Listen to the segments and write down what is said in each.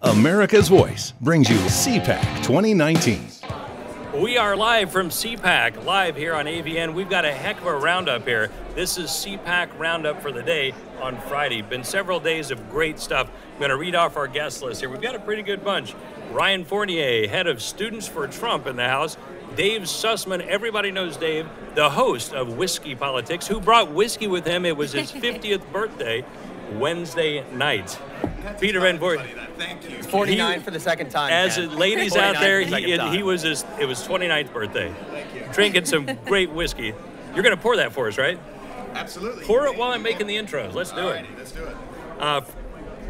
America's Voice brings you CPAC 2019. We are live from CPAC, live here on AVN. We've got a heck of a roundup here. This is CPAC roundup for the day on Friday. Been several days of great stuff. I'm going to read off our guest list here. We've got a pretty good bunch. Ryan Fournier, head of Students for Trump in the House. Dave Sussman, everybody knows Dave, the host of Whiskey Politics, who brought whiskey with him. It was his 50th birthday Wednesday night. Peter Van Voorhis. Thank you. 49 for the second time. As ladies out there, it was his 29th birthday. Thank you. Drinking some great whiskey. You're going to pour that for us, right? Absolutely. Pour it while I'm making the intros. Let's do it. Let's do it.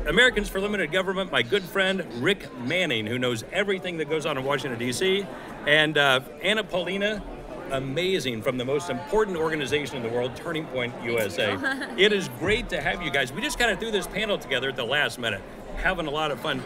Americans for Limited Government, my good friend Rick Manning, who knows everything that goes on in Washington, D.C., and Anna Paulina, amazing, from the most important organization in the world, Turning Point USA. It is great to have you guys. We just kind of threw this panel together at the last minute, having a lot of fun.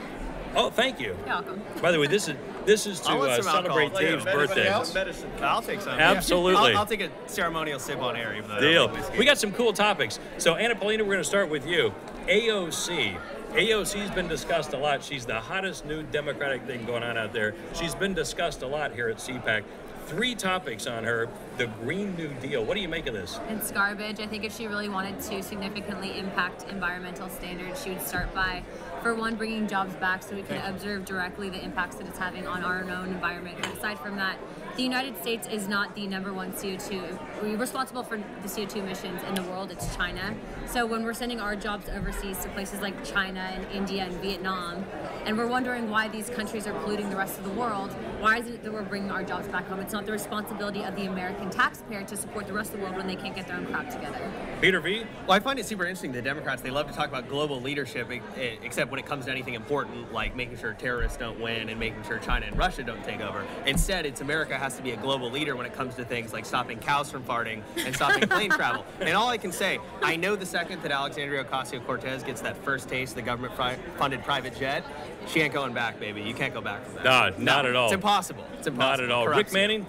Oh, thank you. You're welcome. By the way, this is to celebrate Dave's birthday. I'll take some. Absolutely. I'll take a ceremonial sip on air. Even though Deal. We got some cool topics. So, Anna Paulina, we're going to start with you. AOC. AOC's been discussed a lot. She's the hottest new Democratic thing going on out there. She's been discussed a lot here at CPAC. 3 topics on her. The Green New Deal. What do you make of this? It's garbage. I think if she really wanted to significantly impact environmental standards, she would start by, for one, bringing jobs back so we can observe directly the impacts that it's having on our own environment. But aside from that, the United States is not the #1 CO2. We're responsible for the CO2 emissions in the world. It's China. So when we're sending our jobs overseas to places like China and India and Vietnam, and we're wondering why these countries are polluting the rest of the world, why is it that we're bringing our jobs back home? It's not the responsibility of the American taxpayer to support the rest of the world when they can't get their own crap together. Peter V? Well, I find it super interesting. The Democrats, they love to talk about global leadership, except when it comes to anything important, like making sure terrorists don't win and making sure China and Russia don't take over. Instead, it's America has to be a global leader when it comes to things like stopping cows from farting and stopping plane travel. And all I can say, I know the second that Alexandria Ocasio-Cortez gets that first taste of the government-funded private jet, she ain't going back, baby. You can't go back from that. No, not at all. It's impossible. It's impossible. Not at all. Rick Manning?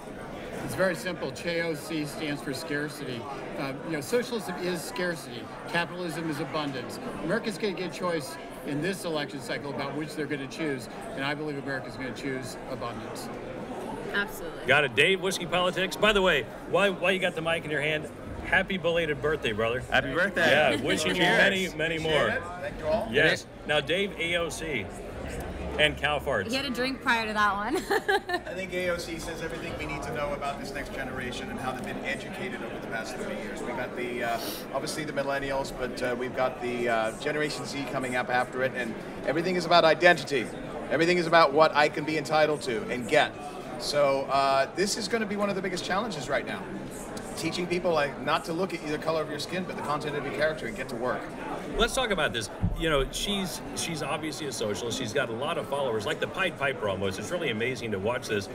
It's very simple. CHOC stands for scarcity. Socialism is scarcity. Capitalism is abundance. America's going to get a choice in this election cycle about which they're going to choose, and I believe America's going to choose abundance. Absolutely. Got it. Dave, Whiskey Politics. By the way, while you got the mic in your hand, happy belated birthday, brother. Happy birthday. Yeah, wishing you many, many more. Thank you all. Yes. Now, Dave, AOC and cow farts. He had a drink prior to that one. I think AOC says everything we need to know about this next generation and how they've been educated over the past 30 years. We've got the, obviously the millennials, but we've got the Generation Z coming up after it, and everything is about identity. Everything is about what I can be entitled to and get. So this is going to be one of the biggest challenges right now. Teaching people not to look at the color of your skin, but the content of your character and get to work. Let's talk about this. You know, she's obviously a socialist. She's got a lot of followers, like the Pied Piper almost. It's really amazing to watch this.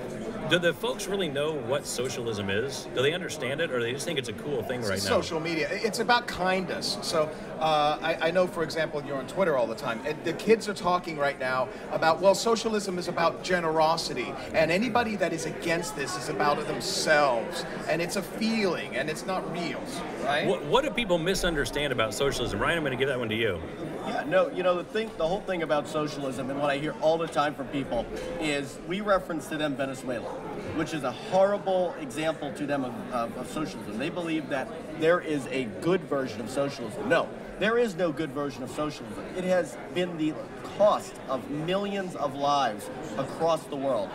Do the folks really know what socialism is? Do they understand it, or do they just think it's a cool thing right now? Social media. It's about kindness. So I know, for example, you're on Twitter all the time. The kids are talking right now about, well, socialism is about generosity, and anybody that is against this is about themselves, and it's a feeling, and it's not real, right? What do people misunderstand about socialism? Ryan, I'm going to give that one to you. Yeah, no, you know, the whole thing about socialism, and what I hear all the time from people, is we reference to them Venezuela, which is a horrible example to them of socialism. They believe that there is a good version of socialism. No, there is no good version of socialism. It has been the cost of millions of lives across the world.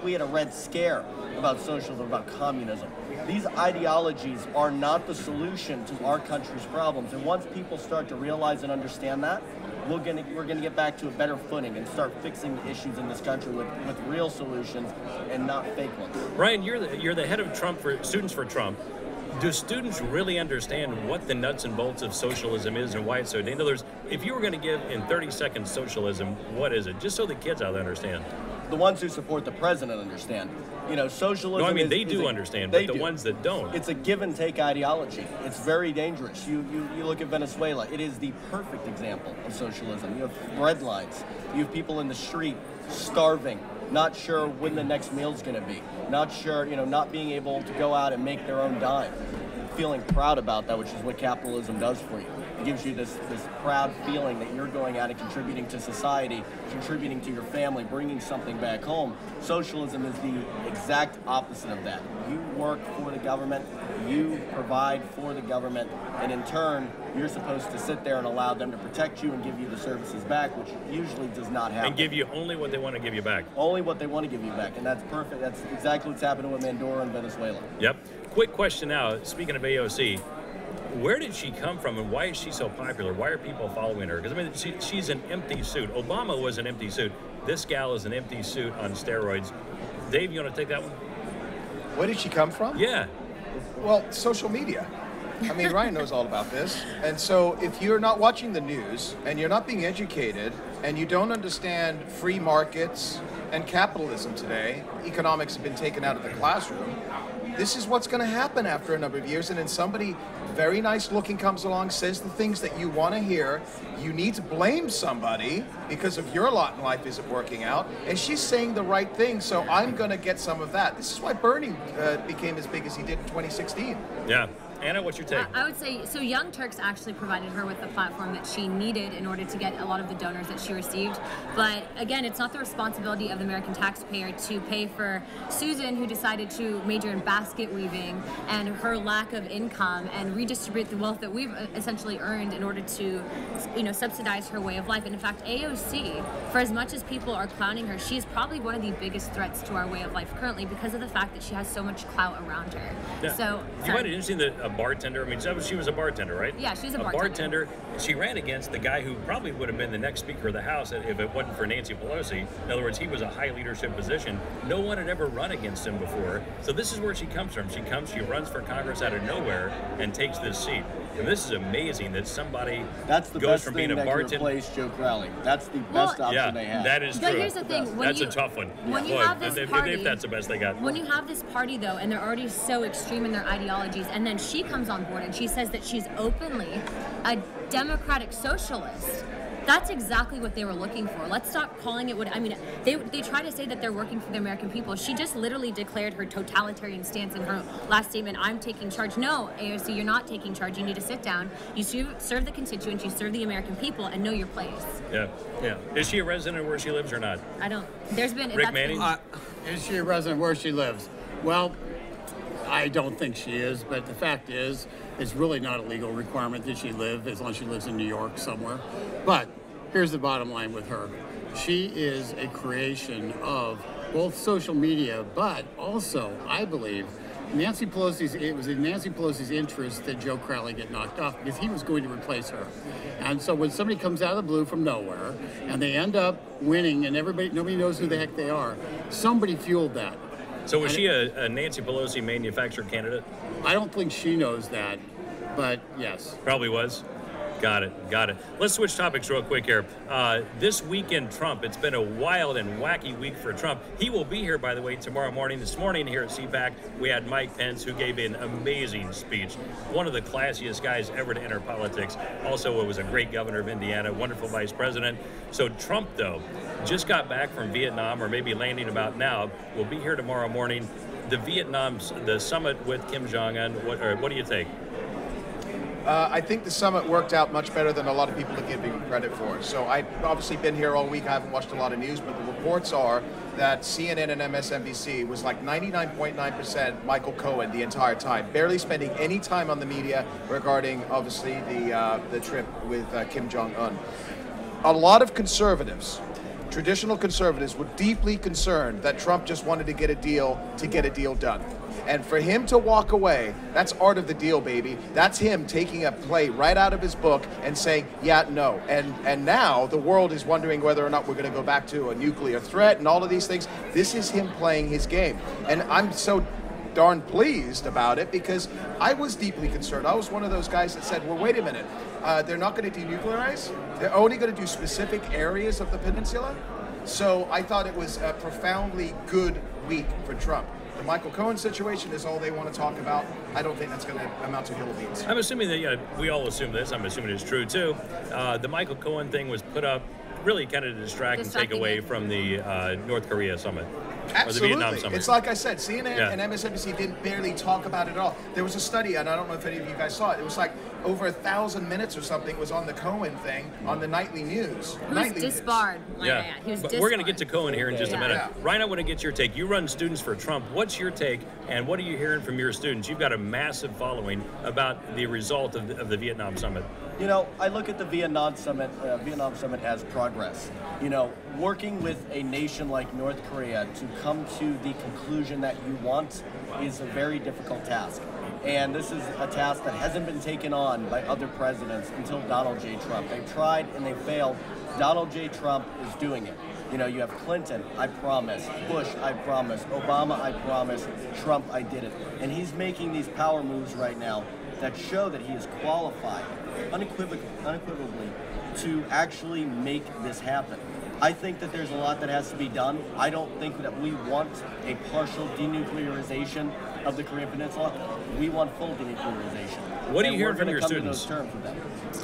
We had a Red Scare about socialism, about communism. These ideologies are not the solution to our country's problems. And once people start to realize and understand that, we're gonna get back to a better footing and start fixing the issues in this country with real solutions and not fake ones. Ryan, you're the head of Students for Trump. Do students really understand what the nuts and bolts of socialism is and why it's so dangerous? In other words, if you were going to give in 30 seconds socialism, what is it? Just so the kids out there understand. The ones who support the president understand. You know, socialism. No, I mean they do understand, but the ones that don't. It's a give and take ideology. It's very dangerous. You look at Venezuela. It is the perfect example of socialism. You have bread lines. You have people in the street starving, not sure when the next meal's going to be, not sure, not being able to go out and make their own dime, feeling proud about that, which is what capitalism does for you. It gives you this proud feeling that you're going out and contributing to society, contributing to your family, bringing something back home. Socialism is the exact opposite of that. You work for the government, you provide for the government, and in turn, you're supposed to sit there and allow them to protect you and give you the services back, which usually does not happen. And give you only what they want to give you back. Only what they want to give you back, and that's perfect. That's exactly what's happening with Mandora and Venezuela. Yep. Quick question now, speaking of AOC, where did she come from and why is she so popular? Why are people following her? Because, I mean, she's an empty suit. Obama was an empty suit. This gal is an empty suit on steroids. Dave, you want to take that one? Where did she come from? Yeah. Well, social media. I mean, Ryan knows all about this. And so if you're not watching the news and you're not being educated and you don't understand free markets and capitalism today, economics have been taken out of the classroom, this is what's going to happen after a number of years. And then somebody very nice looking comes along, says the things that you want to hear. You need to blame somebody because of your lot in life isn't working out. And she's saying the right thing, so I'm going to get some of that. This is why Bernie became as big as he did in 2016. Yeah. Anna, what's your take? I would say, so Young Turks actually provided her with the platform that she needed in order to get a lot of the donors that she received. But again, it's not the responsibility of the American taxpayer to pay for Susan, who decided to major in basket weaving, and her lack of income, and redistribute the wealth that we've essentially earned in order to, subsidize her way of life. And in fact, AOC, for as much as people are clowning her, she is probably one of the biggest threats to our way of life currently because of the fact that she has so much clout around her. Yeah. So, you find it interesting that a bartender, I mean, she was a bartender, right? Yeah, she was a bartender. She ran against the guy who probably would have been the next Speaker of the House if it wasn't for Nancy Pelosi. In other words, he was a high leadership position. No one had ever run against him before. So this is where she comes from. She runs for Congress out of nowhere and takes this seat. And this is amazing that somebody goes from being a bartender. Replace Joe Crowley. That's the best option they have. That is true. But here's the thing. That's a tough one. When you have this party, if that's the best they got. When you have this party, though, and they're already so extreme in their ideologies, and then she comes on board and she says that she's openly a democratic socialist. That's exactly what they were looking for. Let's stop calling it what, I mean, they try to say that they're working for the American people. She just literally declared her totalitarian stance in her last statement. I'm taking charge. No, AOC, you're not taking charge. You need to sit down. You serve the constituents, you serve the American people, and know your place. Yeah, yeah. Is she a resident of where she lives or not? I don't. There's been... Rick Manning? Is she a resident where she lives? Well, I don't think she is, but the fact is, it's really not a legal requirement that she live, as long as she lives in New York somewhere. But here's the bottom line with her. She is a creation of both social media, but also, I believe, it was in Nancy Pelosi's interest that Joe Crowley get knocked off because he was going to replace her. And so when somebody comes out of the blue from nowhere and they end up winning and nobody knows who the heck they are, somebody fueled that. So was she a Nancy Pelosi manufactured candidate? I don't think she knows that, but yes. Probably was. Got it. Let's switch topics real quick here. This weekend, Trump. It's been a wild and wacky week for Trump. He will be here, by the way, tomorrow morning. This morning here at CPAC, we had Mike Pence, who gave an amazing speech. One of the classiest guys ever to enter politics. Also, was a great governor of Indiana, wonderful vice president. So Trump, though, just got back from Vietnam, or maybe landing about now, will be here tomorrow morning. The summit with Kim Jong-un, what do you think? I think the summit worked out much better than a lot of people are giving credit for. So I've obviously been here all week. I haven't watched a lot of news, but the reports are that CNN and MSNBC was like 99.9% Michael Cohen the entire time, barely spending any time on the media regarding, obviously, the trip with Kim Jong-un. A lot of conservatives, traditional conservatives, were deeply concerned that Trump just wanted to get a deal done. And for him to walk away, that's art of the deal, baby. That's him taking a play right out of his book and saying, yeah, no. And now the world is wondering whether or not we're going to go back to a nuclear threat and all of these things. This is him playing his game. And I'm so darn pleased about it because I was deeply concerned. I was one of those guys that said, well, wait a minute. They're not going to denuclearize? They're only going to do specific areas of the peninsula? So I thought it was a profoundly good week for Trump. The Michael Cohen situation is all they want to talk about. I don't think that's going to amount to hill of beans. I'm assuming that, we all assume this. I'm assuming it's true, too. The Michael Cohen thing was put up really kind of to distract and take away from the North Korea summit. or the Vietnam Summit? It's like I said, CNN and MSNBC didn't barely talk about it at all. There was a study, and I don't know if any of you guys saw it. It was like over 1,000 minutes or something was on the Cohen thing on the nightly news. He was disbarred. He was disbarred. We're going to get to Cohen here in just a minute. Yeah. Ryan, I want to get your take. You run Students for Trump. What's your take, and what are you hearing from your students? You've got a massive following about the result of the Vietnam Summit. You know, I look at the Vietnam Summit as progress. You know, working with a nation like North Korea to come to the conclusion that you want is a very difficult task. And this is a task that hasn't been taken on by other presidents until Donald J. Trump. They've tried and they failed. Donald J. Trump is doing it. You know, you have Clinton, I promise. Bush, I promise. Obama, I promise. Trump, I did it. And he's making these power moves right now that show that he is qualified, unequivocally, to actually make this happen. I think that there's a lot that has to be done. I don't think that we want a partial denuclearization of the Korean Peninsula. We want full denuclearization. What are you hearing from your students?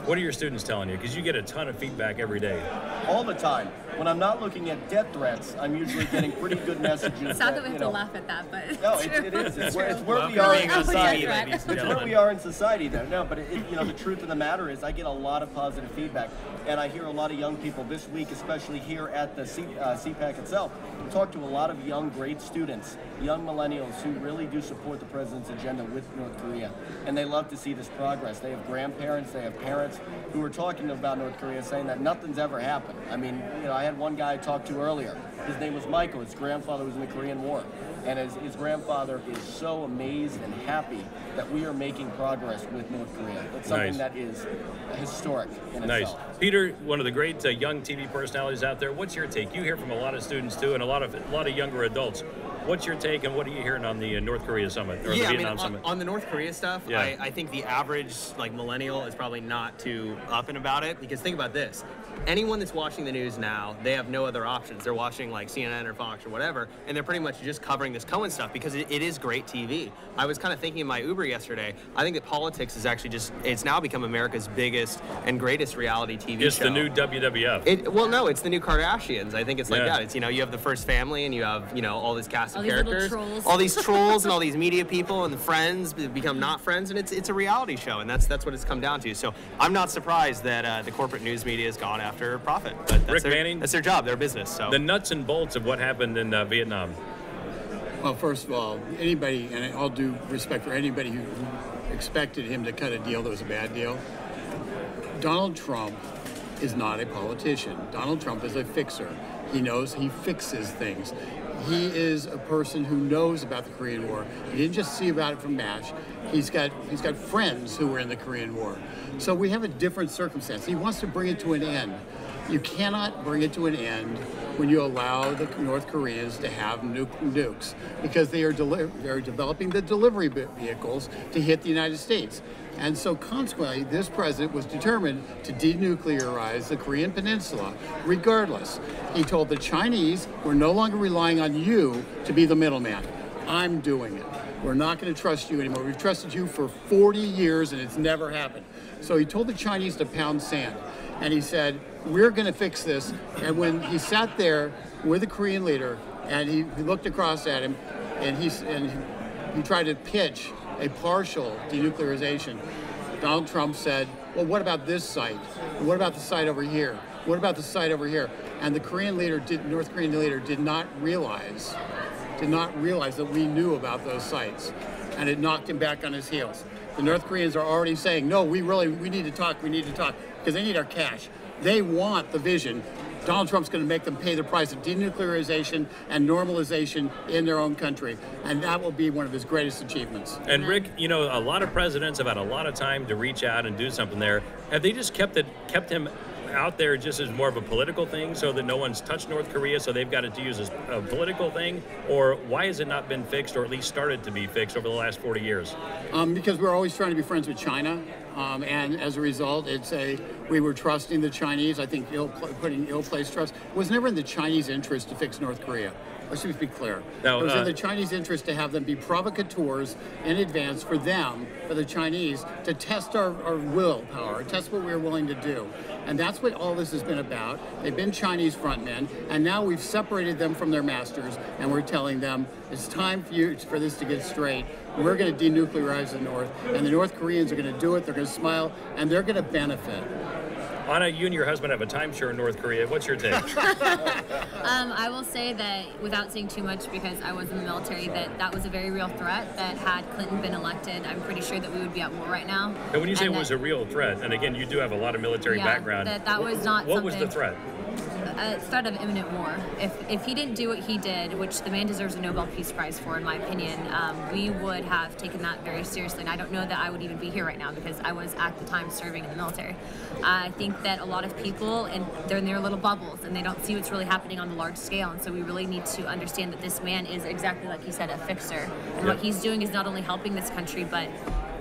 What are your students telling you? Because you get a ton of feedback every day. All the time. When I'm not looking at death threats, I'm usually getting pretty good messages. It's sad that we have to laugh at that, but no, it is. It's where we are in society. It's where we are in society, though. No, but you know, the truth of the matter is, I get a lot of positive feedback, and I hear a lot of young people this week, especially here at the CPAC itself, talk to a lot of young, great students, young millennials who really do support the president's agenda with North Korea, and they love to see this progress. They have grandparents, they have parents who are talking about North Korea, saying that nothing's ever happened. I mean, you know, I had one guy I talked to earlier. His name was Michael. His grandfather was in the Korean War. And his grandfather is so amazed and happy that we are making progress with North Korea. It's something that is historic in itself. Peter, one of the great young TV personalities out there, what's your take? You hear from a lot of students too, and a lot of younger adults. What's your take, and what are you hearing on the North Korea summit or the Vietnam summit? On the North Korea stuff, I think the average millennial is probably not too up and about it, because think about this. Anyone that's watching the news now, they have no other options. They're watching like CNN or Fox or whatever, and they're pretty much just covering this Cohen stuff because it is great TV. I was kind of thinking in my Uber yesterday, I think that politics is actually it's now become America's biggest and greatest reality TV show. It's the new WWF. Well, no, it's the new Kardashians. I think it's like that. It's, you know, you have the first family and you have, you know, all this cast of characters. All these trolls and all these media people and the friends become not friends, and it's a reality show, and that's what it's come down to. So I'm not surprised that the corporate news media has gone after profit. But that's their job, their business. So the nuts and bolts of what happened in Vietnam. Well, first of all, anybody, and all due respect for anybody who expected him to cut a deal that was a bad deal, Donald Trump is not a politician. Donald Trump is a fixer. He knows he fixes things. He is a person who knows about the Korean War. He didn't just see about it from MASH. He's got friends who were in the Korean War. So we have a different circumstance. He wants to bring it to an end. You cannot bring it to an end when you allow the North Koreans to have nukes, because they are developing the delivery vehicles to hit the United States. And so consequently, this president was determined to denuclearize the Korean Peninsula regardless. He told the Chinese, we're no longer relying on you to be the middleman. I'm doing it. We're not going to trust you anymore. We've trusted you for 40 years and it's never happened. So he told the Chinese to pound sand. And he said, we're going to fix this. And when he sat there with the Korean leader and he looked across at him and he tried to pitch a partial denuclearization, Donald Trump said, well, what about this site? What about the site over here? What about the site over here? And the North Korean leader did not realize that we knew about those sites. And it knocked him back on his heels. The North Koreans are already saying, no, we need to talk, because they need our cash. They want the vision. Donald Trump's going to make them pay the price of denuclearization and normalization in their own country, and that will be one of his greatest achievements. And Rick, you know, a lot of presidents have had a lot of time to reach out and do something there. Have they just kept him out there just as more of a political thing, so that no one's touched North Korea, so they've got it to use as a political thing? Or why has it not been fixed, or at least started to be fixed over the last 40 years? Because we're always trying to be friends with China, and as a result, it's a we were trusting the Chinese. I think putting ill-placed trust was never in the Chinese interest to fix North Korea. Let's just be clear. No, it was in the Chinese interest to have them be provocateurs in advance for them, for the Chinese, to test our willpower, test what we were willing to do. And that's what all this has been about. They've been Chinese frontmen, and now we've separated them from their masters, and we're telling them it's time for this to get straight. We're going to denuclearize the North, and the North Koreans are going to do it. They're going to smile, and they're going to benefit. Anna, you and your husband have a timeshare in North Korea. What's your take? I will say that, without saying too much because I was in the military, that was a very real threat, that had Clinton been elected, I'm pretty sure that we would be at war right now. And when you say it was a real threat, and again, you do have a lot of military background. That was not What was the threat? A threat of imminent war. If he didn't do what he did, which the man deserves a Nobel Peace Prize for, in my opinion, we would have taken that very seriously. And I don't know that I would even be here right now because I was at the time serving in the military. I think that a lot of people, and they're in their little bubbles, and they don't see what's really happening on the large scale. And so we really need to understand that this man is exactly like he said, a fixer. And what he's doing is not only helping this country, but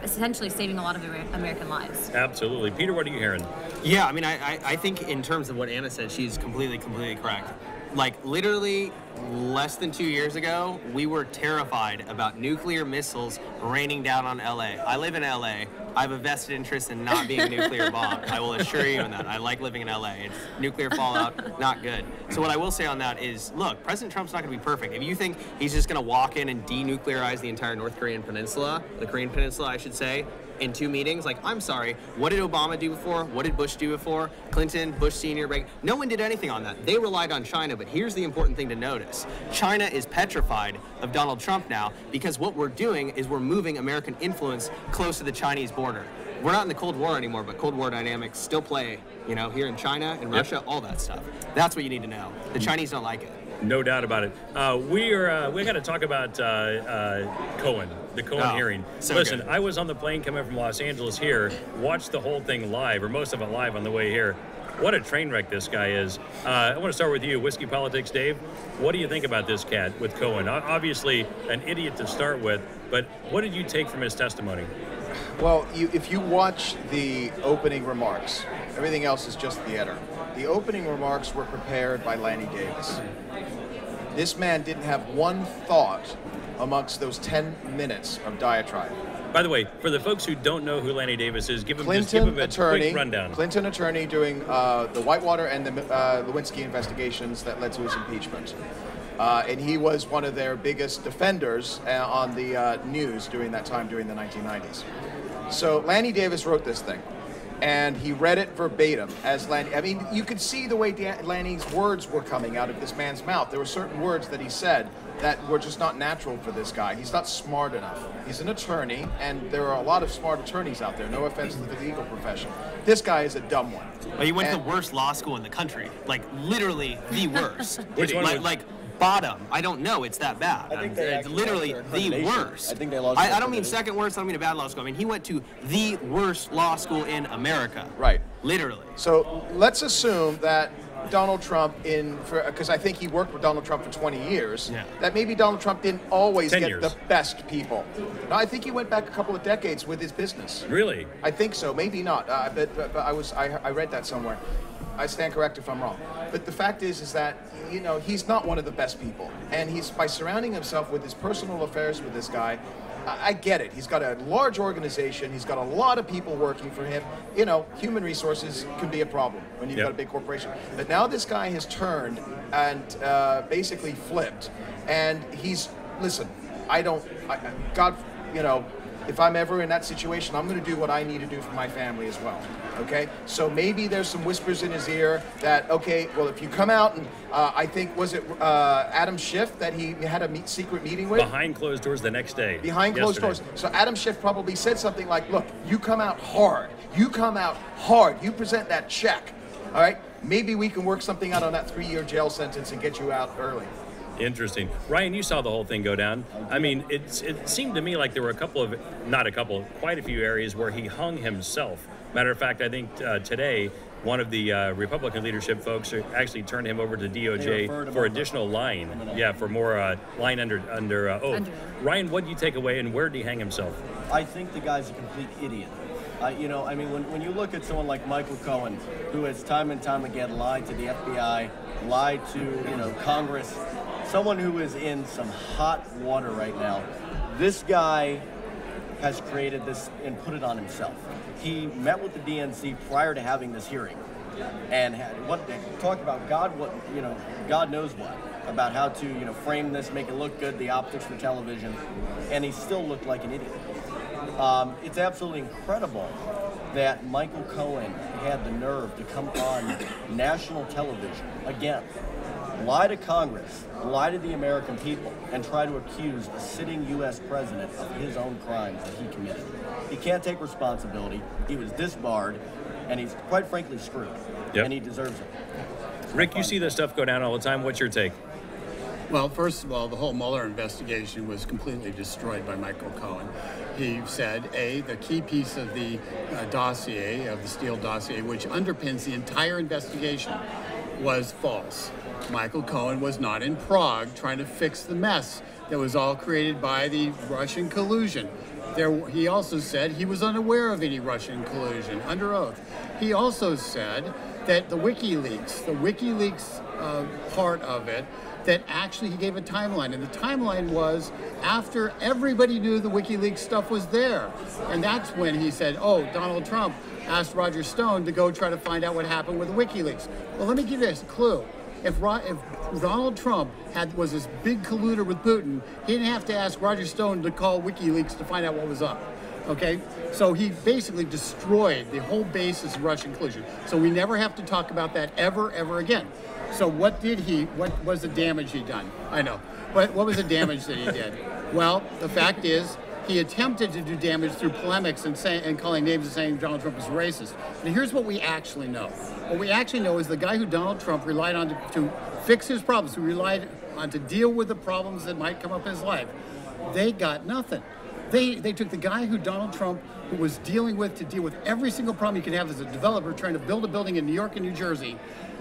essentially saving a lot of American lives. Absolutely. Peter, what are you hearing? Yeah, I mean, I think in terms of what Anna said, she's completely correct. Like, literally less than 2 years ago, we were terrified about nuclear missiles raining down on LA. I live in LA. I have a vested interest in not being nuclear bombed. I will assure you on that. I like living in LA. It's nuclear fallout, not good. So what I will say on that is, look, President Trump's not going to be perfect. If you think he's just going to walk in and denuclearize the entire North Korean peninsula, the Korean peninsula, I should say, in 2 meetings, like, I'm sorry, what did Obama do before? What did Bush do before? Clinton, Bush Sr., no one did anything on that. They relied on China, but here's the important thing to notice. China is petrified of Donald Trump now because what we're doing is we're moving American influence close to the Chinese border. We're not in the Cold War anymore, but Cold War dynamics still play, you know, here in China and Russia, all that stuff. That's what you need to know. The Chinese don't like it. No doubt about it. We got to talk about Cohen, the Cohen hearing. So listen, good. I was on the plane coming from Los Angeles here, watched the whole thing live, or most of it live on the way here. What a train wreck this guy is. I want to start with you, Whiskey Politics, Dave. What do you think about this cat with Cohen? Obviously an idiot to start with, but what did you take from his testimony? Well, if you watch the opening remarks, everything else is just theater. The opening remarks were prepared by Lanny Davis. This man didn't have one thought amongst those 10 minutes of diatribe. By the way, for the folks who don't know who Lanny Davis is, give him a quick rundown. Clinton attorney doing the Whitewater and the Lewinsky investigations that led to his impeachment. And he was one of their biggest defenders on the news during that time, during the 1990s. So Lanny Davis wrote this thing, and he read it verbatim as Lanny. I mean, you could see the way Lanny's words were coming out of this man's mouth. There were certain words that he said that were just not natural for this guy. He's not smart enough. He's an attorney, and there are a lot of smart attorneys out there. No offense to the legal profession. This guy is a dumb one. Well, he went to the worst law school in the country, like literally the worst. Which one? Like bottom. I don't know. It's that bad. It's literally the worst. I think they lost. I don't mean second worst. I don't mean a bad law school. I mean he went to the worst law school in America. Right. Literally. So let's assume that Donald Trump, because I think he worked with Donald Trump for 20 years, that maybe Donald Trump didn't always get the best people. No, I think he went back a couple of decades with his business. Really? I think so. Maybe not. But I read that somewhere. I stand corrected if I'm wrong. But the fact is that, you know, he's not one of the best people. And he's, by surrounding himself with his personal affairs with this guy, I get it. He's got a large organization. He's got a lot of people working for him. You know, human resources can be a problem when you've got a big corporation. But now this guy has turned and basically flipped. And listen, God, you know, if I'm ever in that situation, I'm going to do what I need to do for my family as well. Okay? So maybe there's some whispers in his ear that, okay, well, if you come out and I think, was it Adam Schiff that he had a secret meeting with? Behind closed doors the next day. Behind closed doors. So Adam Schiff probably said something like, look, you come out hard. You come out hard. You present that check. All right? Maybe we can work something out on that 3-year jail sentence and get you out early. Interesting. Ryan, you saw the whole thing go down. I mean, it seemed to me like there were quite a few areas where he hung himself. Matter of fact, I think today, one of the Republican leadership folks actually turned him over to DOJ for additional line. Yeah, for more line under oath. Ryan, what did you take away, and where did he hang himself? I think the guy's a complete idiot. You know, I mean, when you look at someone like Michael Cohen, who has time and time again lied to the FBI, lied to, you know, Congress, someone who is in some hot water right now, this guy has created this and put it on himself. He met with the DNC prior to having this hearing, and had talked about God knows what, about how to, you know, frame this, make it look good, the optics for television, and he still looked like an idiot. It's absolutely incredible that Michael Cohen had the nerve to come on national television again, lie to Congress, lie to the American people, and try to accuse a sitting U.S. president of his own crimes that he committed. He can't take responsibility. He was disbarred, and he's quite frankly screwed, and he deserves it. Rick, you see this stuff go down all the time. What's your take? Well, first of all, the whole Mueller investigation was completely destroyed by Michael Cohen. He said, the key piece of the dossier, of the Steele dossier, which underpins the entire investigation, was false. Michael Cohen was not in Prague trying to fix the mess that was all created by the Russian collusion. He also said he was unaware of any Russian collusion, under oath. He also said that the WikiLeaks part of it, that actually he gave a timeline, and the timeline was after everybody knew the WikiLeaks stuff was there. And that's when he said, oh, Donald Trump asked Roger Stone to go try to find out what happened with the WikiLeaks. Well, let me give you a clue. If Donald Trump was this big colluder with Putin, he didn't have to ask Roger Stone to call WikiLeaks to find out what was up. Okay, so he basically destroyed the whole basis of Russian collusion. So we never have to talk about that ever again. So what was the damage he done? I know, but what was the damage that he did? Well, the fact is, he attempted to do damage through polemics and calling names and saying Donald Trump was racist. But here's what we actually know. What we actually know is the guy who Donald Trump relied on to fix his problems, who relied on to deal with the problems that might come up in his life, they got nothing. They took the guy who Donald Trump who was dealing with to deal with every single problem you could have as a developer trying to build a building in New York and New Jersey,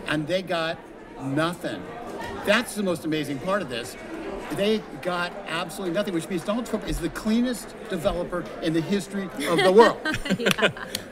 and they got nothing. That's the most amazing part of this. They got absolutely nothing, which means Donald Trump is the cleanest developer in the history of the world.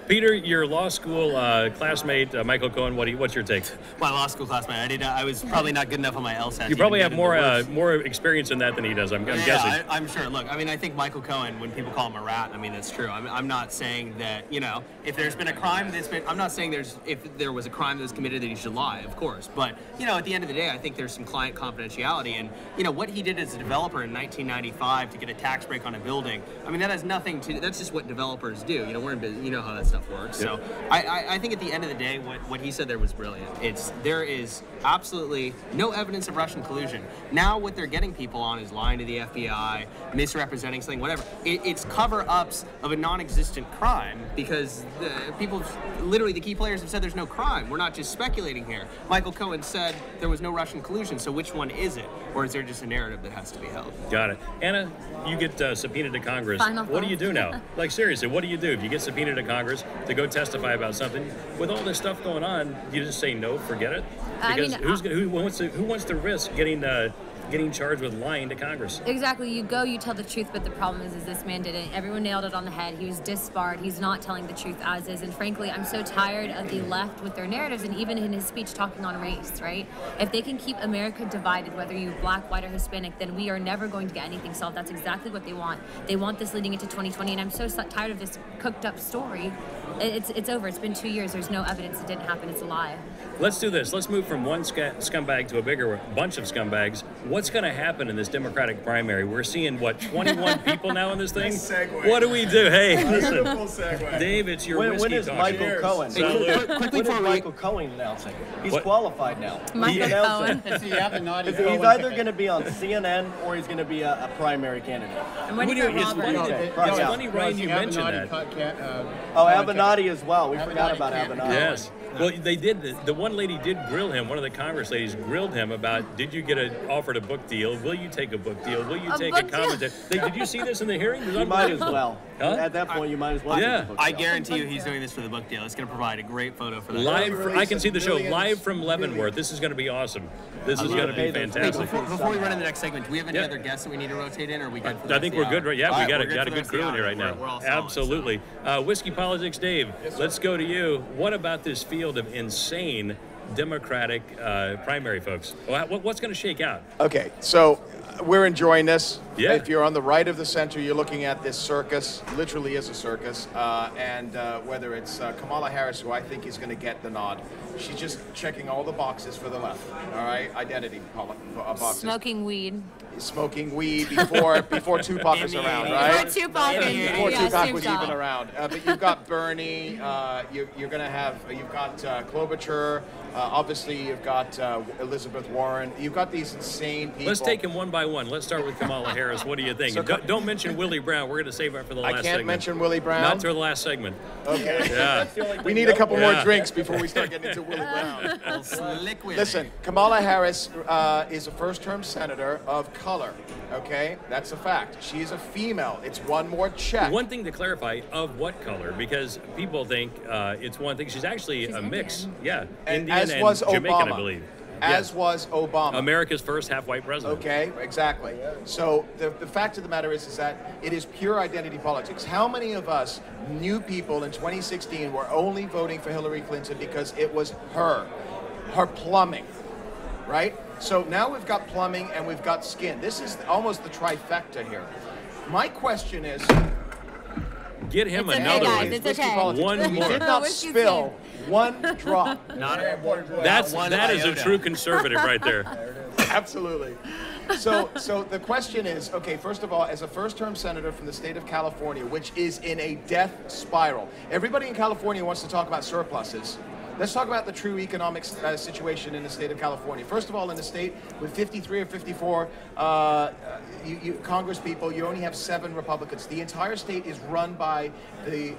Peter, your law school classmate, Michael Cohen, what's your take? My law school classmate, I was probably not good enough on my LSAT. You probably have more experience in that than he does, I'm guessing. I'm sure. Look, I mean, I think Michael Cohen, when people call him a rat, I mean, that's true. I'm not saying that, you know, if there's been a crime I'm not saying if there was a crime that was committed that he should lie, of course. But, you know, at the end of the day, I think there's some client confidentiality. And, you know, what he did as a developer in 1995 to get a tax break on a building, I mean, that has nothing to, that's just what developers do. You know, we're in business, you know how that stuff works. Yep. So I think at the end of the day, what he said there was brilliant. There is absolutely no evidence of Russian collusion. Now what they're getting people on is lying to the FBI, misrepresenting something, whatever. It's cover-ups of a non-existent crime because literally the key players have said there's no crime. We're not just speculating here. Michael Cohen said there was no Russian collusion, so which one is it? Or is there just a narrative that has to be held? Got it. Anna, you get subpoenaed to Congress. What do you do now? Like, seriously, what do you do if you get subpoenaed to Congress to go testify about something? With all this stuff going on, you just say no, forget it? Because who wants to risk getting charged with lying to Congress? Exactly. You tell the truth, but the problem is this man didn't. Everyone nailed it on the head. He was disbarred. He's not telling the truth as is. And frankly, I'm so tired of the left with their narratives, and even in his speech talking on race, right? If they can keep America divided, whether you're black, white, or Hispanic, then we are never going to get anything solved. That's exactly what they want. They want this leading into 2020, and I'm so tired of this cooked up story. It's over. It's been 2 years. There's no evidence it didn't happen. It's a lie. Let's do this. Let's move from one scumbag to a bigger bunch of scumbags. What's going to happen in this Democratic primary? We're seeing, 21 people now in this thing? Nice segue. What do we do? Hey, listen. Beautiful segue. Dave, it's your whiskey When is talk. Michael Cheers. Cohen? Quickly When is Michael Cohen announcing? He's qualified now. Michael Cohen. He's either going to be on CNN or he's going to be a primary candidate. I'm waiting for Robert. It's funny, Ryan, you mentioned that. Avenatti as well. We forgot about Avenatti. Yes. Well, they did. The one lady did grill him. One of the Congress ladies grilled him about, did you get offered a book deal? Will you take a book deal? Will you take a commentary? Did you see this in the hearing? You might as well. Huh? At that point, you might as well. Yeah. Take the book I deal. guarantee you he's doing this for the book deal. It's going to provide a great photo for that. Live, I can see the show live from Leavenworth. This is going to be awesome. This is going to be Hey, fantastic. before we run into the next segment, do we have any other guests that we need to rotate in, or are we good for the I think rest we're of the good, right? hour? Yeah, All we got we're good a for the good rest crew of in the here hour. right now. We're all solid, Absolutely. Whiskey Politics, Dave. Let's go to you. What about this field of insane Democratic primary folks? What's going to shake out? Okay, so we're enjoying this. Yeah. If you're on the right of the center, you're looking at this circus, literally is a circus, and whether it's Kamala Harris, who I think is going to get the nod, she's just checking all the boxes for the left, all right, identity boxes. Smoking weed before Tupac is around, right? Before Tupac was even around. But you've got Bernie, you're going to have, you've got Klobuchar, obviously you've got Elizabeth Warren, you've got these insane people. Let's take them one by one. Let's start with Kamala Harris. What do you think? Don't mention Willie Brown. We're going to save that for the last segment. I can't mention Willie Brown? Not for the last segment. Okay. Yeah. We need a couple more drinks before we start getting into Willie Brown. Listen, Kamala Harris is a first-term senator of color, okay? That's a fact. She is a female. It's one more check. One thing to clarify, of what color? Because people think it's one thing. She's actually a mix. Yeah, And Indian as was and Jamaican, Obama. I believe. As was Obama. America's first half-white president. Okay, exactly. So the fact of the matter is that it is pure identity politics. How many of us new people in 2016 were only voting for Hillary Clinton because it was her plumbing, right? So now we've got plumbing and we've got skin. This is almost the trifecta here. My question is, get him It's another okay, one. guys, it's okay. One he more. did not spill one drop. That is a true conservative right there. Absolutely. So the question is, okay, first of all, as a first-term senator from the state of California, which is in a death spiral, everybody in California wants to talk about surpluses. Let's talk about the true economic situation in the state of California. First of all, in the state with 53 or 54 Congress people, you only have 7 Republicans. The entire state is run by the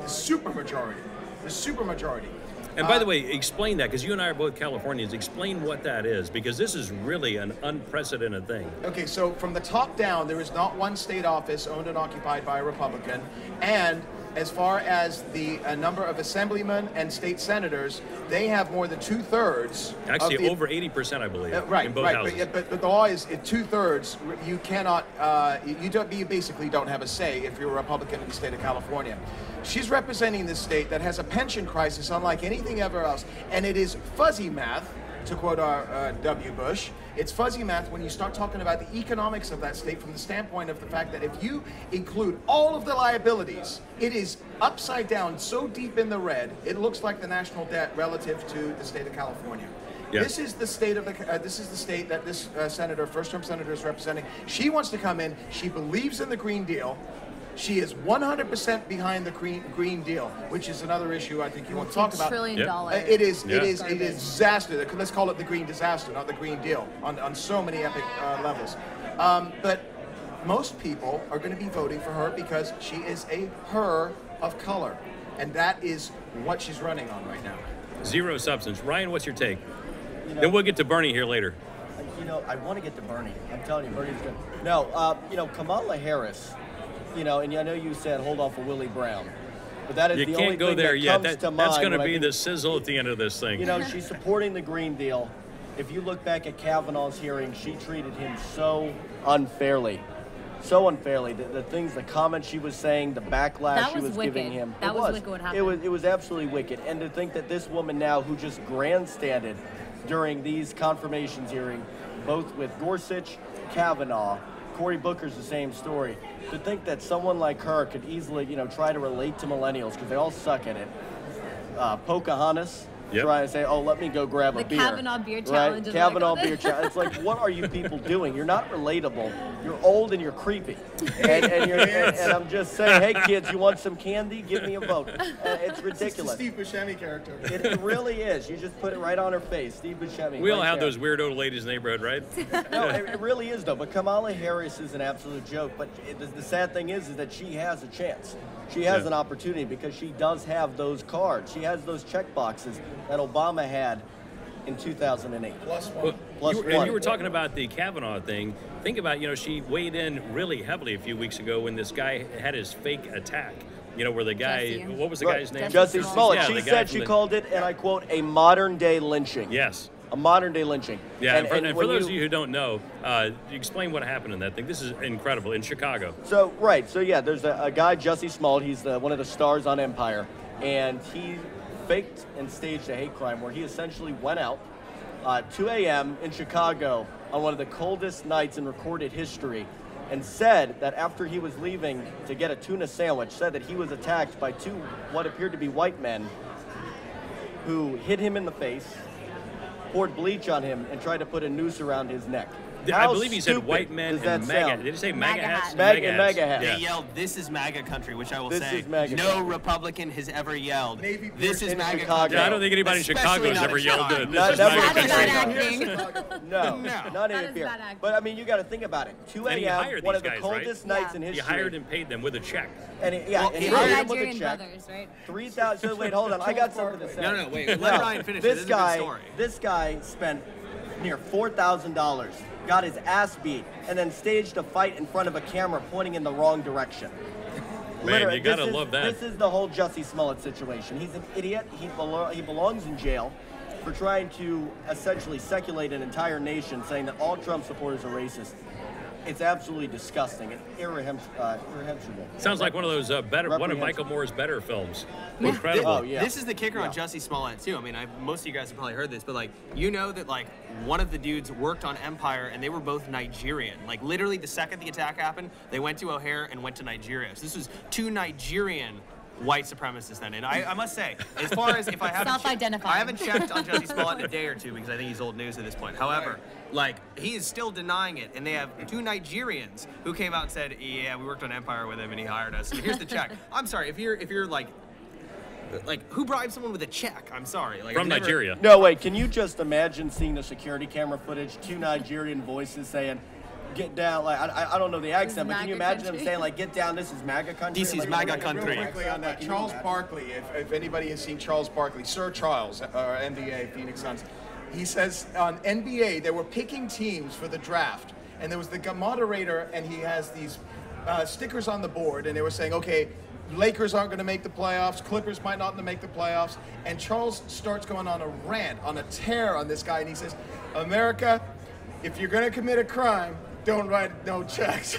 supermajority. The supermajority. And by the way, explain that, because you and I are both Californians. Explain what that is, because this is really an unprecedented thing. Okay, so from the top down, there is not one state office owned and occupied by a Republican, and as far as the number of assemblymen and state senators, they have more than 2/3. Actually, over 80%, I believe, right, in both right. houses. But the law is 2/3. You cannot. You basically don't have a say if you're a Republican in the state of California. She's representing this state that has a pension crisis unlike anything ever else, and it is fuzzy math, to quote our W. Bush. It's fuzzy math when you start talking about the economics of that state from the standpoint of the fact that if you include all of the liabilities, it is upside down so deep in the red, it looks like the national debt relative to the state of California. Yeah. This is the state of this is the state that this senator, first-term senator, is representing. She wants to come in. She believes in the Green Deal. She is 100% behind the Green Deal, which is another issue I think you want to talk about. $1 trillion. It is disaster. Let's call it the Green Disaster, not the Green Deal, on so many epic levels. But most people are going to be voting for her because she is her of color, and that is what she's running on right now. Zero substance. Ryan, what's your take? Then we'll get to Bernie here later. I want to get to Bernie. I'm telling you, Bernie's good. No, Kamala Harris. And I know you said hold on for Willie Brown, but that is you the can't only go thing there that yet. comes to mind. That's going to when be the sizzle at the end of this thing. She's supporting the Green Deal. If you look back at Kavanaugh's hearing, she treated him so unfairly. So unfairly. The things, the comments she was saying, the backlash she was giving him. That was wicked what happened. It was absolutely wicked. And to think that this woman now who just grandstanded during these confirmations hearing, both with Gorsuch, Kavanaugh, Cory Booker's the same story. To think that someone like her could easily, try to relate to millennials because they all suck at it. Pocahontas, trying to say, oh, let me go grab a beer. The Kavanaugh beer challenge. Right? Kavanaugh beer challenge. It's like, what are you people doing? You're not relatable. You're old and you're creepy. And I'm just saying, hey, kids, you want some candy? Give me a vote. It's ridiculous. It's the Steve Buscemi character. It really is. You just put it right on her face. Steve Buscemi. We all have those weird old ladies in the neighborhood, right? No, it really is, though. But Kamala Harris is an absolute joke. But the sad thing is that she has a chance. She has an opportunity because she does have those cards. She has those check boxes that Obama had in 2008. Plus one. And you were talking about the Kavanaugh thing. Think about, she weighed in really heavily a few weeks ago when this guy had his fake attack. Where the guy, what was the guy's name? Jussie Smollett. Yeah, she said she called it, and I quote, a modern-day lynching. Yes. A modern-day lynching. Yeah, and for those of you who don't know, explain what happened in that thing. This is incredible, in Chicago. So there's a guy, Jussie Smollett, he's one of the stars on Empire, and he faked and staged a hate crime where he essentially went out 2 a.m. in Chicago on one of the coldest nights in recorded history and said that after he was leaving to get a tuna sandwich, said that he was attacked by two what appeared to be white men who hit him in the face, poured bleach on him, and tried to put a noose around his neck. I believe he said white men and MAGA. Did he say MAGA hats? MAGA hats. They yelled, "This is MAGA country," which I will This say, is MAGA no country. Republican has ever yelled, Navy "This is in MAGA Chicago. country." Yeah, I don't think anybody in Chicago has ever yelled it. this is Never. MAGA Bad country. acting. No, not That even is here. bad acting. But I mean, you got to think about it. 2 And he a.m., hired one these of the guys, coldest right? nights in He history. hired and paid them with a check. And he Well, hired he him with a Nigerian check. brothers, right? 3,000. So wait, hold on. I got something to say. No, wait. Let Ryan finish. This This is a guy, good story. this guy spent near $4,000, got his ass beat, and then staged a fight in front of a camera pointing in the wrong direction. Man, you gotta this is- love that. This is the whole Jussie Smollett situation. He's an idiot. He belongs in jail for trying to essentially seculate an entire nation, saying that all Trump supporters are racist. It's absolutely disgusting and irreprehensible. Sounds like one of those one of Reprehensible. Michael Moore's better films. Incredible. Oh, yeah. This is the kicker on Jussie Smollett too. I mean, most of you guys have probably heard this, but that one of the dudes worked on Empire, and they were both Nigerian. Like literally, the second the attack happened, they went to O'Hare and went to Nigeria. So this was two Nigerian white supremacists then. And I must say, as far as if I haven't Self-identifying. I haven't checked on Jussie Smollett in a day or two because I think he's old news at this point. However, he is still denying it, and they have two Nigerians who came out and said, "Yeah, we worked on Empire with him, and he hired us. And here's the check." I'm sorry, if you're like who bribes someone with a check? I'm sorry. From Nigeria. No, wait, can you just imagine seeing the security camera footage, two Nigerian voices saying, get down, I don't know the accent, but can you imagine them saying, get down, this is MAGA country? This is MAGA country. Real quickly on that, Charles Barkley, if anybody has seen Charles Barkley, Sir Charles, NBA, Phoenix Suns, he says on NBA, they were picking teams for the draft, and there was the moderator, and he has these stickers on the board, and they were saying, okay, Lakers aren't going to make the playoffs, Clippers might not make the playoffs, and Charles starts going on a rant, on a tear on this guy, and he says, America, if you're going to commit a crime, don't write no checks.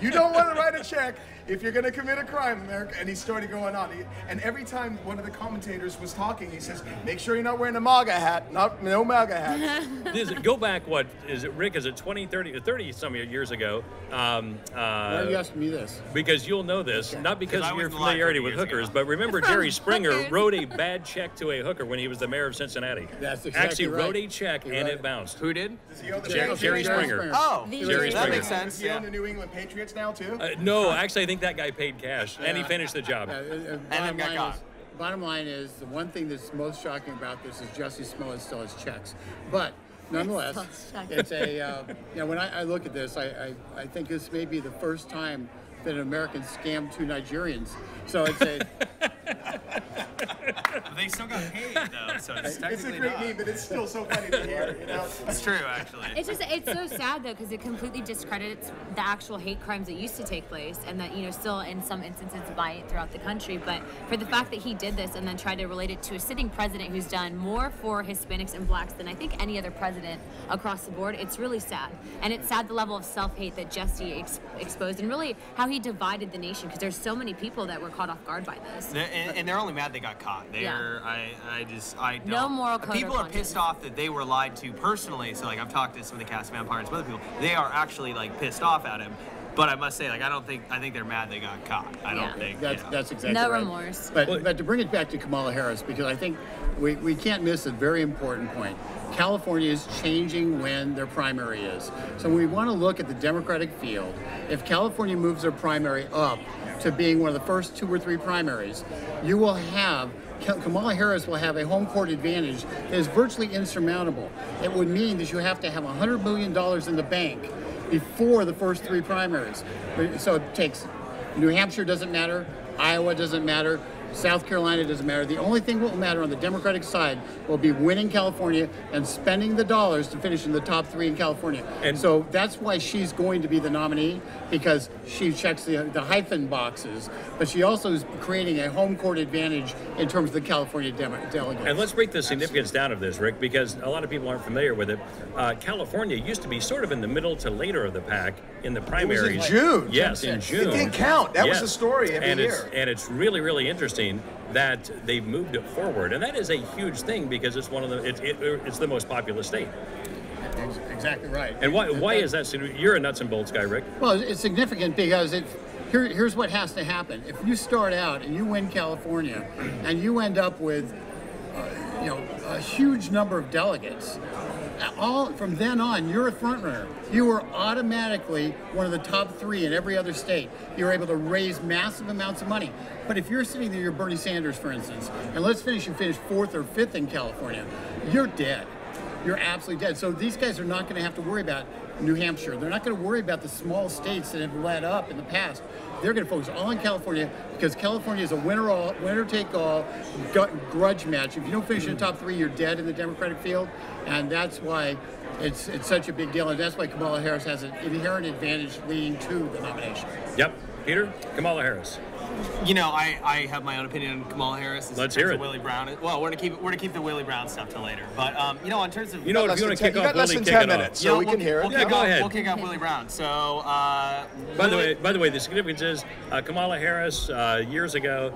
You don't want to write a check if you're going to commit a crime, America. And he started going on. And every time one of the commentators was talking, he says, make sure you're not wearing a MAGA hat. No MAGA hat. Go back, what is it, Rick? Is it 20, 30 some years ago? Why are you asking me this? Because you'll know this, not because I of your wasn't alive familiarity 30 with years hookers, ago. but remember Jerry Springer Hookers. wrote a bad check to a hooker when he was the mayor of Cincinnati. That's exactly Actually right. wrote a check You're and right. it bounced. Who did? Does he own the Jerry Patriots now? Springer. Oh, Jerry that Springer. makes sense. Does he own the New England Patriots now, too? No, actually, I think that guy paid cash, and he finished the job. then got caught. Bottom line is, the one thing that's most shocking about this is Jussie Smollett still has checks. But nonetheless, it's a, when I look at this, I think this may be the first time that an American scammed two Nigerians. So it's a... They still got paid though, so it's It's a technically great not. meme, but it's still so funny to hear, It's true, actually. It's so sad though, because it completely discredits the actual hate crimes that used to take place, and that still in some instances by it throughout the country. But for the fact that he did this and then tried to relate it to a sitting president who's done more for Hispanics and blacks than I think any other president across the board, it's really sad. And it's sad the level of self-hate that Jussie exposed, and really how he divided the nation, because there's so many people that were caught off guard by this. And they're only mad they got caught. I don't. No moral code or People are conscience. pissed off that they were lied to personally. So I've talked to some of the cast of Empire and some other people. They are actually pissed off at him. But I must say, like, I think they're mad they got caught. I don't think that's exactly no right. remorse. But to bring it back to Kamala Harris, because I think we can't miss a very important point. California is changing when their primary is. So when we want to look at the Democratic field, if California moves their primary up to being one of the first 2 or 3 primaries, you will have Kamala Harris will have a home court advantage that is virtually insurmountable. It would mean that you have to have $100 million in the bank before the first 3 primaries. So it takes, New Hampshire doesn't matter, Iowa doesn't matter, South Carolina doesn't matter. The only thing that will matter on the Democratic side will be winning California and spending the dollars to finish in the top 3 in California. And so that's why she's going to be the nominee, because she checks the hyphen boxes, but she also is creating a home court advantage in terms of the California delegates. And let's break the significance down of this, Rick, because a lot of people aren't familiar with it. California used to be sort of in the middle to later of the pack in the primaries. It was in June. Yes, in June. It didn't count. That was the story every year. And it's really, really interesting that they've moved it forward, and that is a huge thing because it's one of the it's the most populous state. Exactly right. And why is that? You're a nuts and bolts guy, Rick. Well, it's significant because here's what has to happen. If you start out and you win California, and you end up with a huge number of delegates, all from then on, you're a front runner. You are automatically one of the top 3 in every other state. You're able to raise massive amounts of money. But if you're sitting there, you're Bernie Sanders, for instance, and you finish 4th or 5th in California, you're dead. You're absolutely dead. So these guys are not going to have to worry about New Hampshire. They're not going to worry about the small states that have led up in the past. They're going to focus all on California because California is a winner-take-all grudge match. If you don't finish in the top 3, you're dead in the Democratic field, and that's why it's such a big deal, and that's why Kamala Harris has an inherent advantage leading to the nomination. Yep. Peter, Kamala Harris. I have my own opinion on Kamala Harris. Let's hear it. Willie Brown. Well, we're gonna keep the Willie Brown stuff till later. But in terms of if you want to kick off, less than 10 minutes, so we can hear it. Go ahead. We'll kick off Willie Brown. So by the way, the significance is Kamala Harris years ago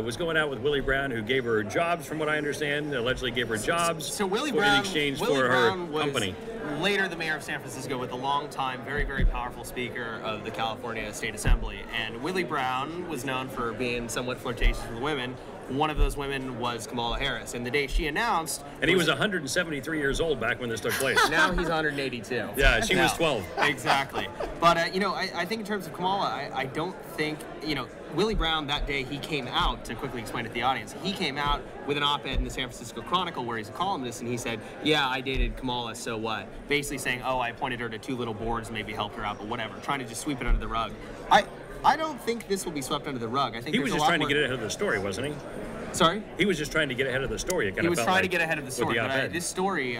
was going out with Willie Brown, who gave her jobs, from what I understand, allegedly gave her jobs. So Willie Brown, in exchange Willie for Brown her company. Later the mayor of San Francisco, with a long-time, very, very powerful speaker of the California State Assembly. And Willie Brown was known for being somewhat flirtatious with women. One of those women was Kamala Harris. And the day she announced... And he was 173 years old back when this took place. Now he's 182. Yeah, she was 12. Exactly. But, I think in terms of Kamala, I don't think, Willie Brown, that day, he came out, to quickly explain to the audience, he came out with an op-ed in the San Francisco Chronicle where he's a columnist, and he said, yeah, I dated Kamala, so what? Basically saying, oh, I appointed her to 2 little boards, maybe helped her out, but whatever, trying to just sweep it under the rug. I don't think this will be swept under the rug. I think he was just trying to get ahead of the story, wasn't he? Sorry? He was just trying to get ahead of the story. He was trying to get ahead of the story. But this story,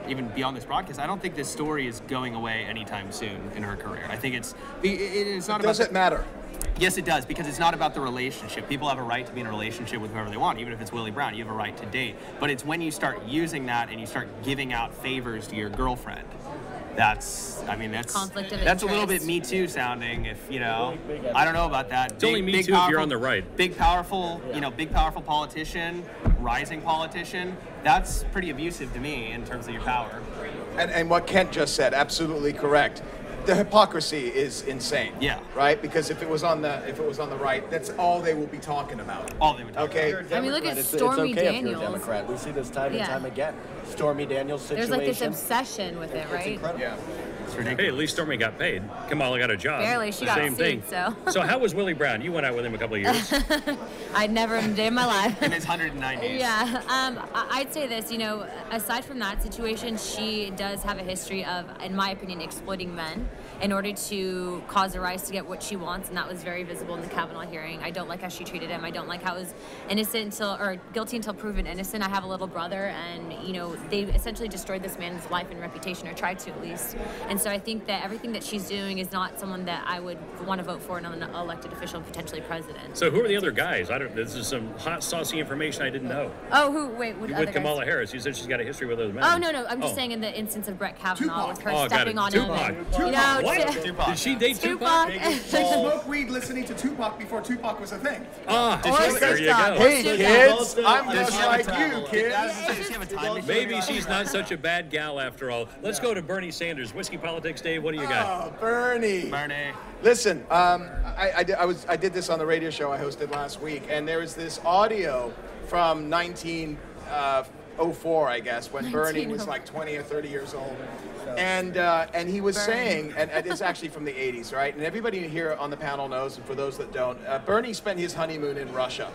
even beyond this broadcast, I don't think this story is going away anytime soon in her career. I think it's not about... Does it matter? Yes, it does, because it's not about the relationship. People have a right to be in a relationship with whoever they want, even if it's Willie Brown. You have a right to date. But it's when you start using that and you start giving out favors to your girlfriend. That's conflict of that's a little interest. bit Me Too sounding. If I don't know about that. It's only Me Too if you're on the right. Big powerful politician, rising politician. That's pretty abusive to me in terms of your power. And what Kent just said, absolutely correct. The hypocrisy is insane. Yeah. Right? Because if it was on the right, that's all they will be talking about. All they would talk about. I mean, look at Stormy it's okay Daniels. If you're a Democrat. We see this time and time again. Stormy Daniels situation. There's like this obsession with it, right? It's incredible. Yeah. Hey, at least Stormy got paid. Kamala got a job. Barely, she got Same sued, thing. so. So how was Willie Brown? You went out with him a couple of years. I'd never in a day in my life. In his 109 days. Yeah, I'd say this, aside from that situation, she does have a history of, in my opinion, exploiting men in order to cause a rise to get what she wants, and that was very visible in the Kavanaugh hearing. I don't like how she treated him. I don't like how he was guilty until proven innocent. I have a little brother, and they essentially destroyed this man's life and reputation, or tried to at least. And so I think that everything that she's doing is not someone that I would want to vote for in an elected official and potentially president. So who are the other guys? This is some hot, saucy information I didn't know. Oh, who? Wait, what with Kamala Harris, you said she's got a history with other men. Oh, no. I'm just saying in the instance of Brett Kavanaugh, with her stepping on him. Tupac. What? Tupac. Did she date Tupac? Smoke weed listening to Tupac before Tupac was a thing. There you go. Hey, kids, I'm just like you, kids. Maybe she's not such a bad gal after all. Let's go to Bernie Sanders, Whiskey politics, Dave? What do you got? Oh, Bernie. Bernie. Listen, I did this on the radio show I hosted last week, and there was this audio from 1904, I guess, when Bernie was like 20 or 30 years old. And he was saying, and it's actually from the 80s, right? And everybody here on the panel knows, and for those that don't, Bernie spent his honeymoon in Russia.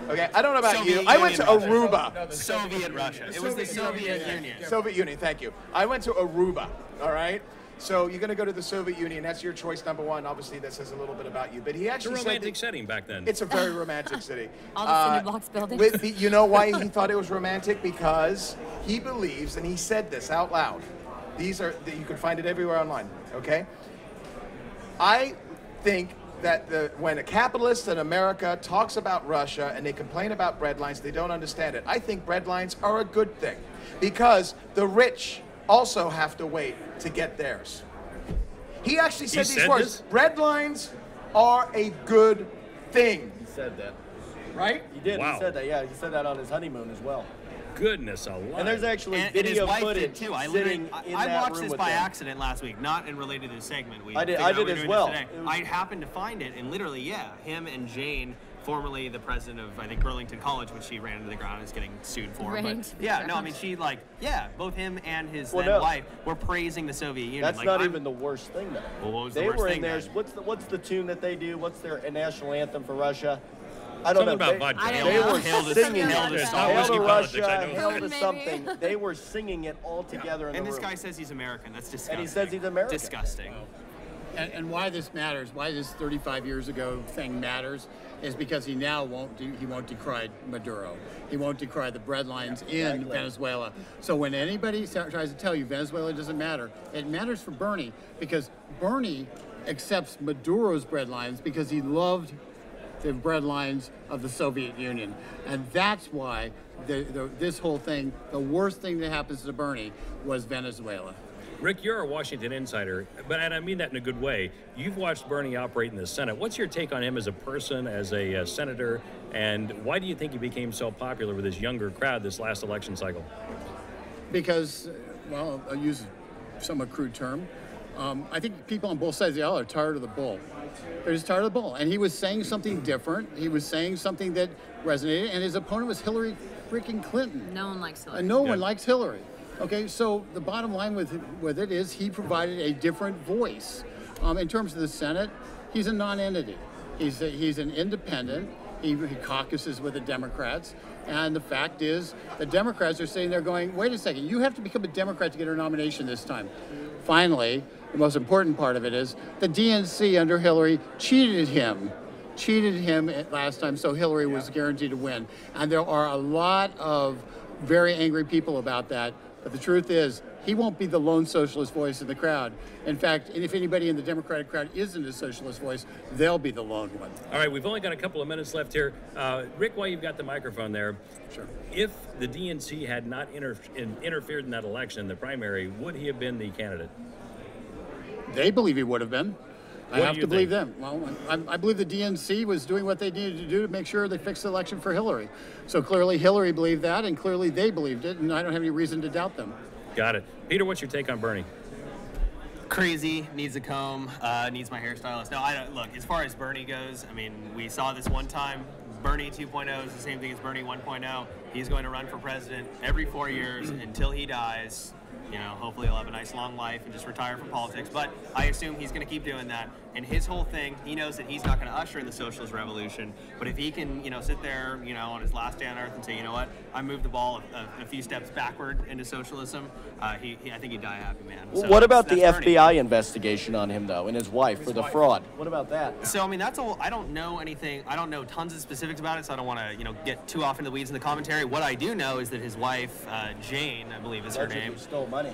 Okay, I don't know about Soviet you. I went to Union Aruba. No, Soviet Russia. It was the Soviet Union. Soviet Union, thank you. I went to Aruba, all right? So you're going to go to the Soviet Union. That's your choice number one. Obviously, that says a little bit about you. But he actually It's a said romantic setting back then. it's a very romantic city. All the cinder blocks buildings. You know why he thought it was romantic? Because he believes, and he said this out loud. You can find it everywhere online, okay? I think that when a capitalist in America talks about Russia and they complain about breadlines, they don't understand it. I think breadlines are a good thing because the rich also have to wait to get theirs. He actually said these words. Breadlines are a good thing. He said that. Right? He did. Wow. He said that. Yeah, he said that on his honeymoon as well. Goodness alive. And there's actually And video his wife footage did too. I watched this by accident last week, not in related to the segment. I did as well. I happened to find it, and literally, yeah, him and Jane, formerly the president of, I think, Burlington College, which she ran into the ground and is getting sued for. But yeah, no, I mean, both him and his wife were praising the Soviet Union. That's not even the worst thing, though. Well, what was the they worst were thing in there. then? What's the tune that they do? What's their national anthem for Russia? I don't Something know. about vodka. They were Hail to singing Hail to it. Star Hail Wars to politics, I Russia, know. hail to Maybe. something. They were singing it all together in the And this room. guy says he's American. That's disgusting. And he says he's American. Disgusting. And why this matters, why this 35 years ago thing matters, is because he now won't decry Maduro. He won't decry the breadlines in Venezuela. So when anybody tries to tell you Venezuela doesn't matter, it matters for Bernie because Bernie accepts Maduro's breadlines because he loved the breadlines of the Soviet Union. And that's why this whole thing, the worst thing that happens to Bernie was Venezuela. Rick, you're a Washington insider, and I mean that in a good way. You've watched Bernie operate in the Senate. What's your take on him as a person, as a senator, and why do you think he became so popular with his younger crowd this last election cycle? Because, well, I'll use a somewhat crude term. I think people on both sides of the aisle are tired of the bull. They're just tired of the bull. And he was saying something different. He was saying something that resonated, and his opponent was Hillary freaking Clinton. No one likes Hillary. And no one likes Hillary. Okay, so the bottom line with it is he provided a different voice. In terms of the Senate, he's a non-entity. He's an independent. He caucuses with the Democrats. And the fact is, the Democrats are sitting there going, wait a second, you have to become a Democrat to get a nomination this time. Finally, the most important part of it is the DNC under Hillary cheated him last time, so Hillary was guaranteed to win. And there are a lot of very angry people about that. But the truth is, he won't be the lone socialist voice in the crowd. In fact, if anybody in the Democratic crowd isn't a socialist voice, they'll be the lone one. All right, we've only got a couple of minutes left here. Rick, while you've got the microphone there, Sure. If the DNC had not interfered in that election, the primary, would he have been the candidate? They believe he would have been. I What have do to you believe think? them. Well, I believe the DNC was doing what they needed to do to make sure they fixed the election for Hillary. So clearly Hillary believed that, and clearly they believed it, and I don't have any reason to doubt them. Got it. Peter, what's your take on Bernie? Crazy, needs a comb, needs my hairstylist. No, I don't. Look, as far as Bernie goes, I mean, we saw this one time. Bernie 2.0 is the same thing as Bernie 1.0. He's going to run for president every 4 years until he dies. You know, hopefully he'll have a nice long life and just retire from politics. But I assume he's going to keep doing that. And his whole thing, he knows that he's not going to usher in the socialist revolution. But if he can, you know, sit there, you know, on his last day on earth and say, you know what, I moved the ball a few steps backward into socialism, I think he'd die a happy man. Well, So what about the that's Bernie. FBI investigation on him, though, and his wife for the fraud? What about that? So, I mean, that's all. I don't know anything. I don't know tons of specifics about it, so I don't want to, you know, get too off into the weeds in the commentary. What I do know is that his wife, Jane, I believe is her Allegedly name, stole money.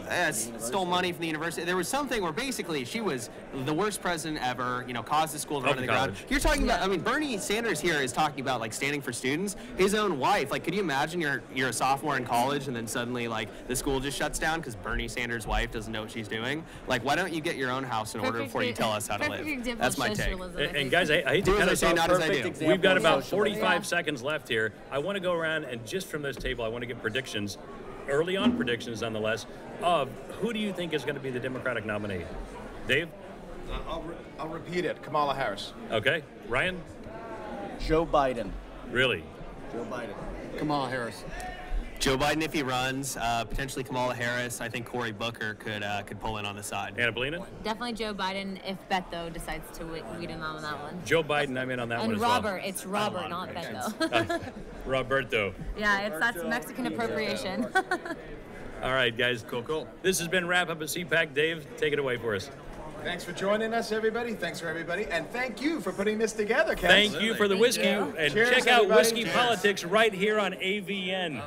stole money from the university. There was something where basically she was the worst president ever, you know, caused the school to run to the ground. college. You're talking about, I mean, Bernie Sanders here is talking about, like, standing for students. His own wife, like, could you imagine you're a sophomore in college and then suddenly, like, the school just shuts down because Bernie Sanders' wife doesn't know what she's doing? Like, why don't you get your own house in order before you tell us how to live? That's my take. And guys, I hate to kind of say not his Perfect idea. example We've got of about socialism. 45 seconds left here. I want to go around and just from this table, I want to get predictions. early on predictions nonetheless of who do you think is going to be the Democratic nominee? Dave? I'll repeat it. Kamala Harris. Okay. Ryan? Joe Biden. Really? Joe Biden. Kamala Harris. Joe Biden if he runs, potentially Kamala Harris. I think Cory Booker could pull in on the side. Anna Paulina? Definitely Joe Biden if Beto decides to weed him on that one. Joe Biden, I'm in on that one And as Robert, well. it's Robert, not Beto. Roberto. Yeah, that's Mexican appropriation. All right, guys. Cool. This has been Wrap Up at CPAC. Dave, take it away for us. Thanks for joining us, everybody. Thanks for everybody. And thank you for putting this together, Ken. Thank you for the whiskey. you. And Cheers, check out everybody. Whiskey Cheers. Politics right here on AVN.